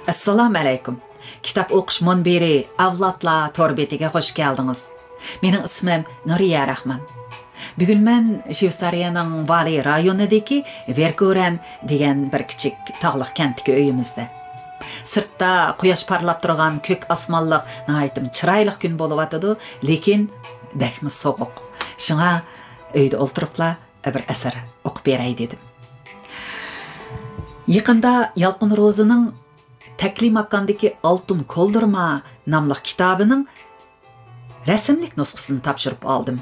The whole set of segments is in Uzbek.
Assalamu alaykum. Kitap o'qish munbiri avlodlar torbetiga xush keldingiz. Mening ismim Nuriya Rahman. Bugun men Shvetsariyaning Vali rayonidagi Verkuren degan bir kichik tog'liq kentdagi uyimizda. Sirtda quyosh parlab turgan ko'k osmonliq nihoyatim chiroyli kun bo'lib atadi, lekin bakmi sovuq. Shunga uyda o'ltiribla bir asar o'qib beray dedim. Yaqinda Yalqin Rozining Takli makandaki Altın Koldurma namlıq kitabının rəsmlik nüsxasını tapşırıb aldım.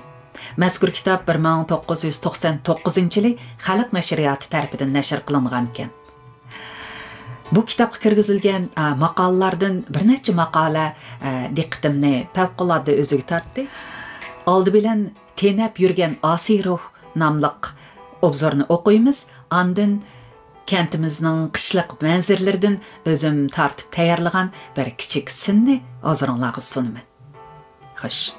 Mazkur kitab 1999-yılı Xalq Nəşriyyatı tərəfindən nəşr qılınğan ekan. Bu kitabga kirgizilgan maqolalardan bir necha maqola diqqatimni favqulodda o'ziga tortdi. Oldi bilan tenab yurgan Osiy ruh namlıq obzorni o'qiymiz, andin kentimizning qishliq manzaralaridan o'zim tartib tayyorlagan bir kichik sinni hozirlarga sunaman. Xo'sh.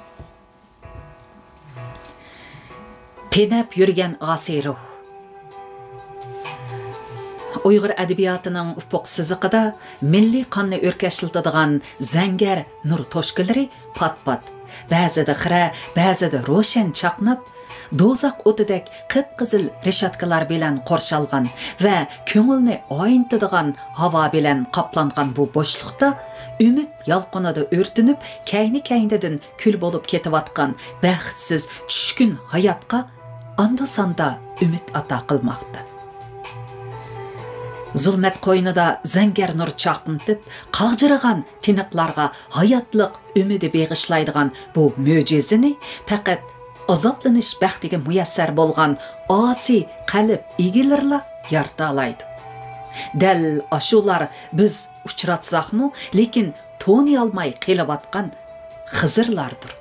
Tenab yurgan Osiy ruh. Uyg'ur adabiyotining ufuq siziqida milliy qonni o'rkashlatadigan zangar nur to'shqilari pat-pat, ba'zida xira, ba'zida ro'shan chaqnab, dozaq o'tidek qip-qizil reshatkalar bilan qo'rshalgan va ko'ngilni oyintadigan havo bilan qoplangan bu bo'shliqda umid yalqinida o'rtinib, kayni-kaynidan kul bo'lib ketayotgan baxtsiz tushkun hayotga anda-sanda umid ato qilmoqda. Zulmat qo'ynida zangar nur chaqnitib, qag'jiragan tiniqlarga hayotliq umidi beg'ishlaydigan bu mo'jizani faqat azoblanish baxtiga muyassar bo'lgan osiy qalb egilarla yarata oladi. Dal ashular biz uchratsaqmi, lekin to'ni olmay qelayotgan Xizirlardir.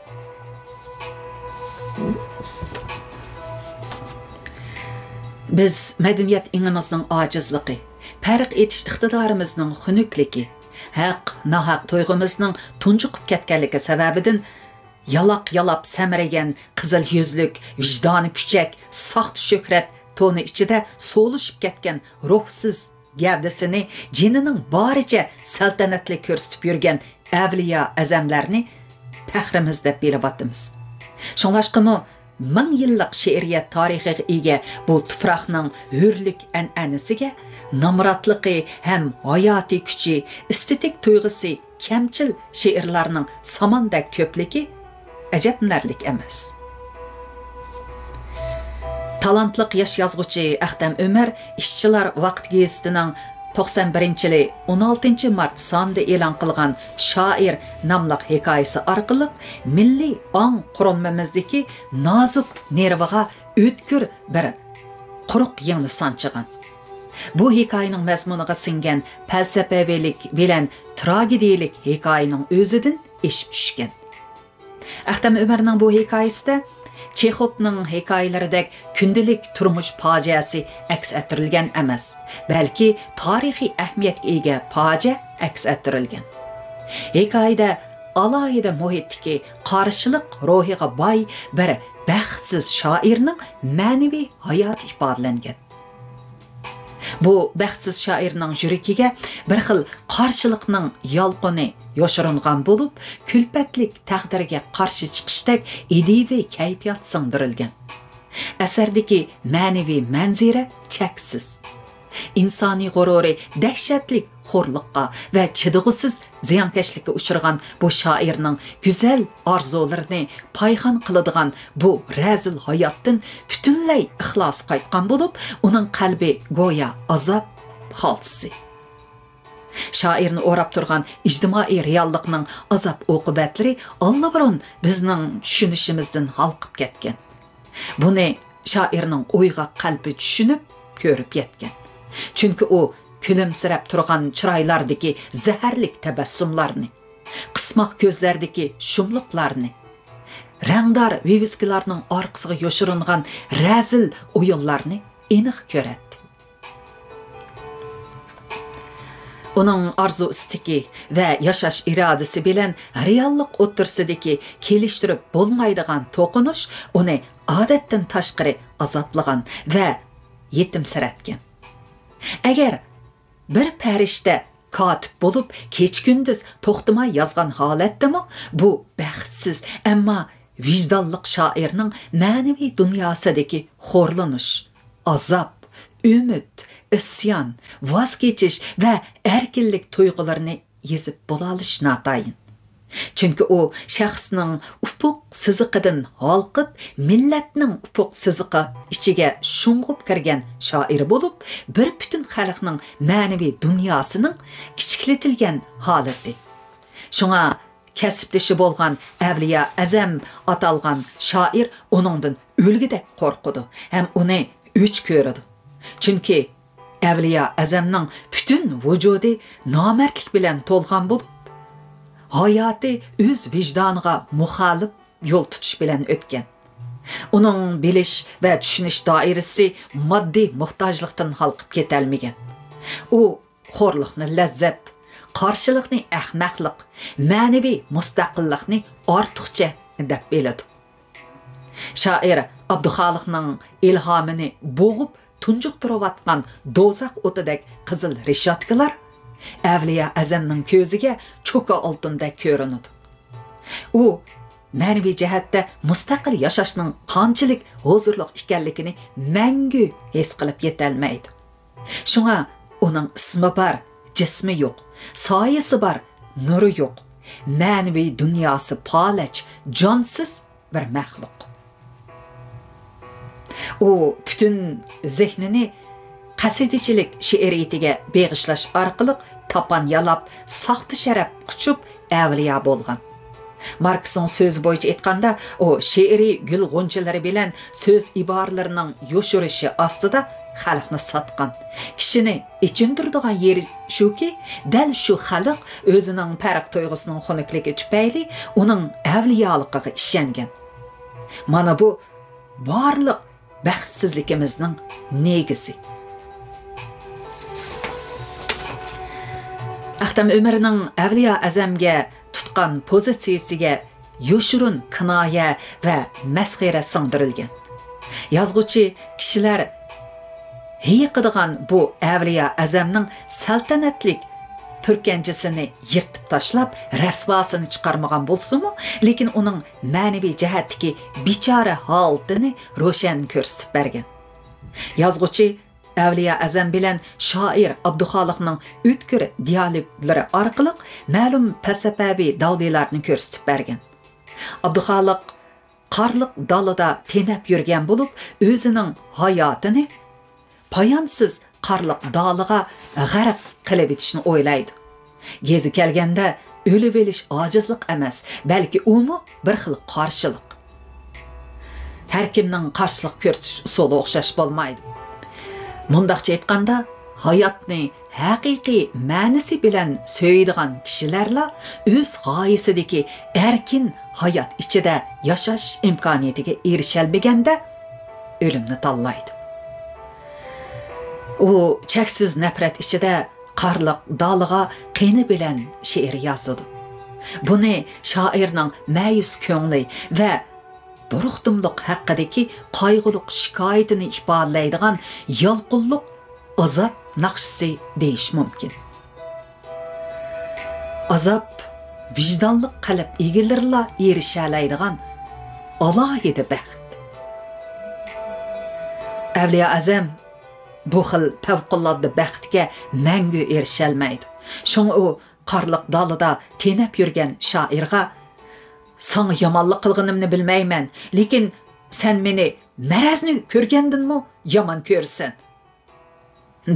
Biz madaniyat ingimizning ojizligi, farq etish iqtidorimizning xunukligi, haq nahaq to'yg'imizning tunjiqib ketganligi sababidan yalaq-yalab samiragan qizil yuzlik, vijdoni puchak, soxt shuhrat to'ni ichida so'lishib ketgan ruhsiz gavdasini jinining boricha saltanatli ko'rsatib yurgan avliyo azamlarni faxrimiz deb bilavatimiz. Shunlashqimi ming yillik she'riyat tarixiga ega bu tuproqning hurlik an'anasiga namratligi ham hayotiy kuchi, estetik tuyg'usi kamchil she'rlarning samandek ko'pligi ajablanarlik emas. Talantliq yosh yozuvchi Aqtam Umar Ishchilar vaqt gazetining 91-yili 16 mart sonida e'lon qilgan Shoir namliq hikoyasi orqali milliy ong qurilmamizdagi nozik nerviga o'tkir bir quruq yangi sanchigan. Bu hikoyaning mazmuniga singan falsafavilik bilan tragediyalik hikoyaning o'zidan eshib tushgan. Aqtam Umarning bu hikoyasida Chexovning hikoyalaridek kundalik turmush fojiasi aks ettirilgan emas, balki tarixiy ahamiyatga ega fojia aks ettirilgan. Hikoyada alohida muhitdagi qarshilik ruhiga boy bir baxtsiz shoirning ma'naviy hayoti ifodalangan. Bu baxtsiz shoirning yuragiga bir xil qarshilikning yolqini yoshiringan bo'lib, kulpatlik taqdirga qarshi chiqishdek ideviy kayfiyat singdirilgan. Asardagi ma'naviy manzara cheksiz. İnsani g'ururi dahshatli xo'rliqqa va chidg'isiz ziyonkashlikka uchragan bu shoirning go'zal orzularini payxon qiladigan bu razil hayotdan butunlay ixlos qaytgan bo'lib, uning qalbi go'yo azob xoltisi. Shoirni o'rab turgan ijtimoiy reallikning azob oqibatlari allabirun bizning tushunishimizdan halqib ketgan. Buni shoirning o'yga qalbi tushunib, ko'rib yetgan. Chunki u kulimsirab turgan chiroylardagi zaharlik tabassumlarni, qismoq ko'zlardagi shumliqlarni, rangdor viviskilarning orqasiga yoshiringan razil o'yinlarni aniq ko'radi. Uning arzu istiki va yashash irodasi bilan reallik o'tirsidagi kelishtirib bo'lmaydigan to'qinish uni odatdan tashqari azoblagan va yetimsiratgan. Agar bir farishta katip bolup keç-gündüz toxtamay yazgan holatdami bu baxtsiz ammo vijdonliq shoirning ma'naviy dunyosidagi xo'rlanish, azob, umid, isyon, voz kechish va erkinlik tuyg'ularini yezib bo'la olish natayin. Chunki u shaxsning ufuq siziqidan halqib, millatning ufuq siziqi ichiga shung'ib kirgan shoir bo'lib, bir butun xalqning ma'naviy dunyosining kichiklatilgan holati. Shunga kasbdishi bo'lgan Avliya Azam atalgan shoir uningdan o'lgidek qo'rqidi, ham uni o'ch ko'rdi. Chunki Avliya Azamning butun vujudi nomardlik bilan to'lgan bo'lib, hayoti o'z vijdoniga muxolif yo'l tutish bilan o'tgan. Uning bilish va tushunish doirasi moddiy muhtojlikdan halqib ketolmagan. U xo'rlikni lazzat, qarshilikni ahmoqlik, ma'naviy mustaqillikni ortiqcha deb biladi. Shoir Abduxoliqning ilhomini bo'g'ib tunjuqtirayotgan do'zax o'tidek qizil rishotkalar Avliya Azamning ko'ziga cho'ka oltindek ko'rinadi. U ma'naviy jihatda mustaqil yashashning qanchalik huzurli ekanligini mangu his qilib yetolmaydi. Shunga uning ismi bor, jismi yo'q, soyasi bor, nuri yo'q. Ma'naviy dunyosi palach, jonsiz bir maxluq. U butun zehnini qasidichilik she'riyatiga beg'ishlash orqali tapan yalab, saxta sharaf quchib avliya bo'lgan. Marksning so'zi bo'yicha aytganda, u she'riy gul g'unchilari bilan so'z iboralarining yo'shirishi ostida xalqni satgan. Kishini ichindirdigan yeri shuki, dal shu xalq o'zining farq tuyg'usining xunukligiga tufayli uning avliyoligiga ishongan. Mana bu barliq baxtsizligimizning negizi. Ahtam Ömerning Avliya Azamga tutgan pozitsiyasiga yo'shurun kinoya va masxara singdirilgan. Yozuvchi kishilar hiyiqadigan bu Avliya Azamning saltanatlik purkanchisini yirtib tashlab, rasvosini chiqarmagan bo'lsa-mu, lekin uning ma'naviy jihatdagi bichora holatini ro'shan ko'rsatib bergan. Yozuvchi Avliya Azam bilan shoir Abduxoliqning o'tkir dialoglari orqali ma'lum falsafaviy davlilarni ko'rsatib bergan. Abduxoliq qarliq dalida tenab yurgan bo'lib, o'zining hayotini poyonsiz qarliq daliga g'arq qilib etishni o'ylaydi. Gezi kelganda o'lib elish ojizlik emas, balki umi bir xil qarshilik. Har kimning qarshilik ko'rsatish usuli o'xshash bo'lmaydi. Mundaqcha aytganda, hayotni haqiqiy ma'nisi bilan so'yadigan kishilarla o'z g'oyasidagi erkin hayot ichida yashash imkoniyatiga erishalmaganda o'limni tanlaydi. U cheksiz nafrat ichida qarliq daliga qiyni bilan she'r yozdi. Buni shoirning ma'yus ko'ngli va buruqdimliq haqidagi qayg'uliq shikoyatini ifodalaydigan yolqinliq azob naqshisi deyish mumkin. Azob vijdonliq qalb egilirla erishalaydigan alohida baxt. Avliya Azam bu xil favqulodda baxtga mangu erishalmaydi. Shunga u qarliq dalida tenab yurgan shoirga "Sana yamanlık qilganimni bilmayman, lekin sen meni marazni ko'rgandinmi, yomon ko'rsan"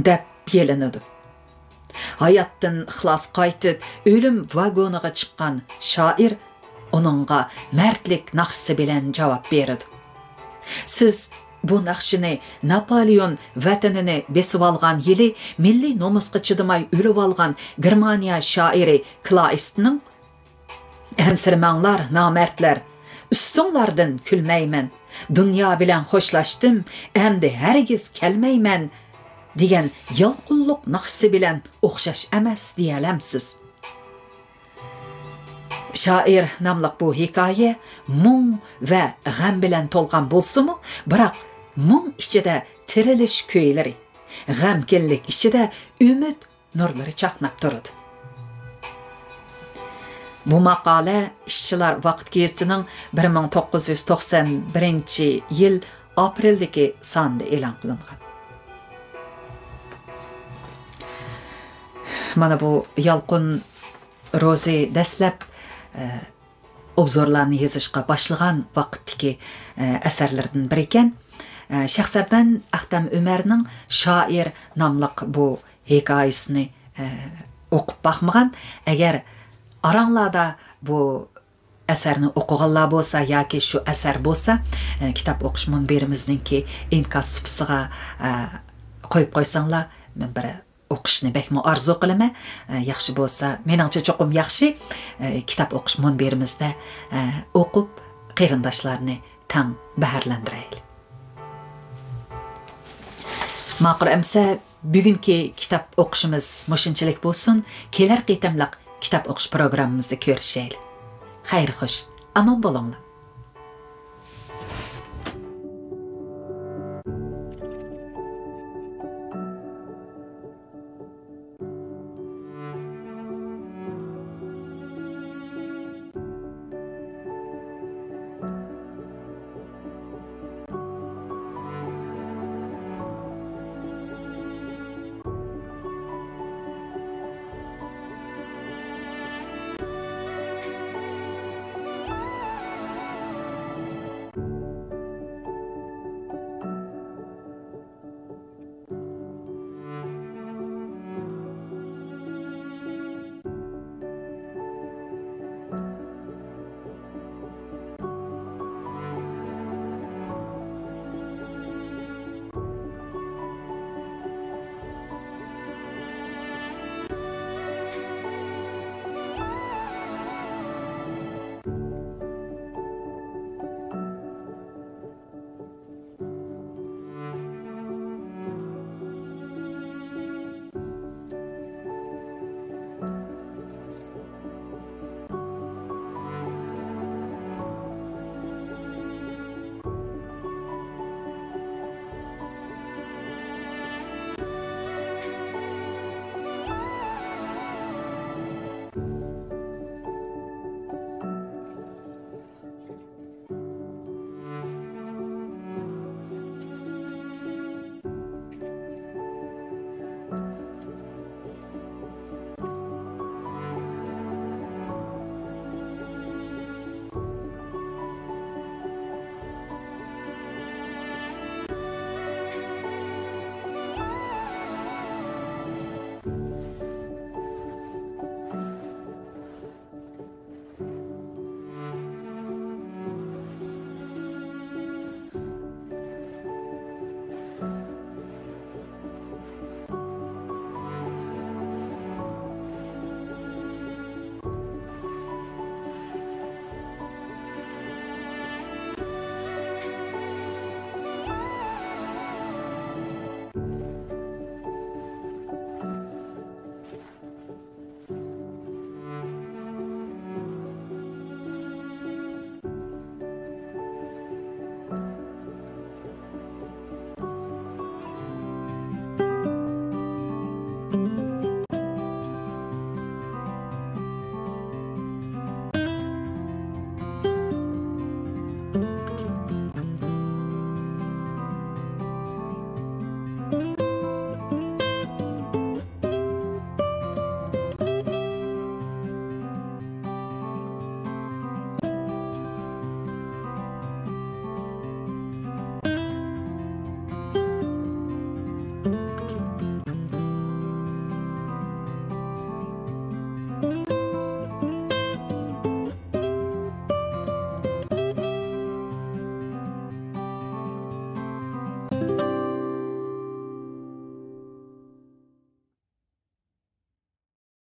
deb yelinadi. Hayotdan ixlos qaytib, o'lim vagoniga chiqqan shoir uningga mardlik naqshisi bilan javob beradi. Siz bu naqshini Napoleon vatanini besib olgan yili milliy nomusga chidamay o'lib olgan Germaniya shoiri Kleistning "Ensirmanglar, namertler, üstünlardan külmeymen, dünya bilen hoşlaştım, endi hergiz kelmeymen" degan yolqinliq naqshisi bilan o'xshash emas deyalamsiz. Shoir namliq bu hikoya mung va g'am bilan to'lgan bo'lsa-mu, biroq mung ichida tirilish kuylari, g'amkinlik ichida umid nurlari chaqnab turadi. Bu maqola İşçilar Vaqt gazetining 1991-yil apreldagi sonida e'lon qilingan. Mana bu Yalqın Rozi dastlab obzorlarni yozishga boshlagan vaqtdagi asarlardan biri ekan. Shaxsan men Aqtam Umarning Shoir nomli bu hikoyasini o'qib baxmagan. Agar aranglarda bu asarni o'qiganlar bo'lsa yoki shu asar bo'lsa, kitob o'qish munbirimizningki inkas supisiga qo'yib qo'ysanglar, men bir o'qishni bekmi arzu qilaman. Yaxshi bo'lsa, meningcha cho'qim yaxshi kitob o'qish munbirimizda o'qib qarindoshlarni tang baharlantiraylik. Ma'qul amsa bugungi kitob o'qishimiz mushunchalik bo'lsin. Kelar qitimliq kitob o'qish programmamizni ko'rishaylik. Xayr xo'sh, omon bo'linglar.